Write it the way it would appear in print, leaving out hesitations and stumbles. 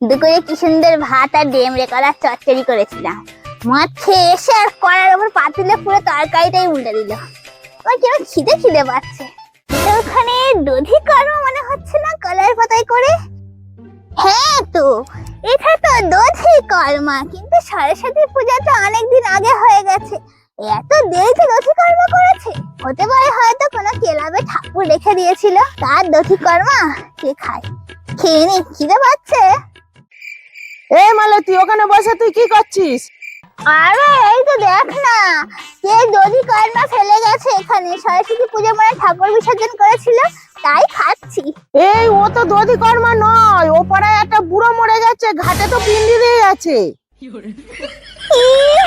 দুপুরে কি সুন্দর ভাত আর ডেমড়ে কলার চচ্চড়ি করেছিলাম। মাছ খেয়ে এসে আর কড়ার উপর পাতিলে পুরো তরকারিটাই উল্টে দিল। আমার কেমন খিদে খিদে পাচ্ছে। এটা ওখানে দধি কর্ম মনে হচ্ছে না কলার পাতায় করে? হ্যাঁ তো, এটা তো দধি কর্মা, কিন্তু সরস্বতী পূজা তো অনেকদিন আগে হয়ে গেছে। এত দেরিতে দধি কর্মা করেছে, হতে পারে হয়তো কোনো ক্লাবে ঠাকুর রেখে দিয়েছিল, তার দধি কর্মা। কে খায়? খেয়ে নি, খিদে পাচ্ছে। এই মালতী, ওখানে বসে তুই কি করছিস? আরে এই তো দেখ না, কে দধি কর্মা ফেলে গেছে এখানে। সরস্বতী পূজা মানে ঠাকুর বিসর্জন করেছিল, তাই খাচ্ছি। এই ও তো দধি কর্মা নয়, ও পাড়ায় একটা বুড়ো মরে গেছে, ঘাটে তো পিন্ডি দিয়ে আছে। ইহ,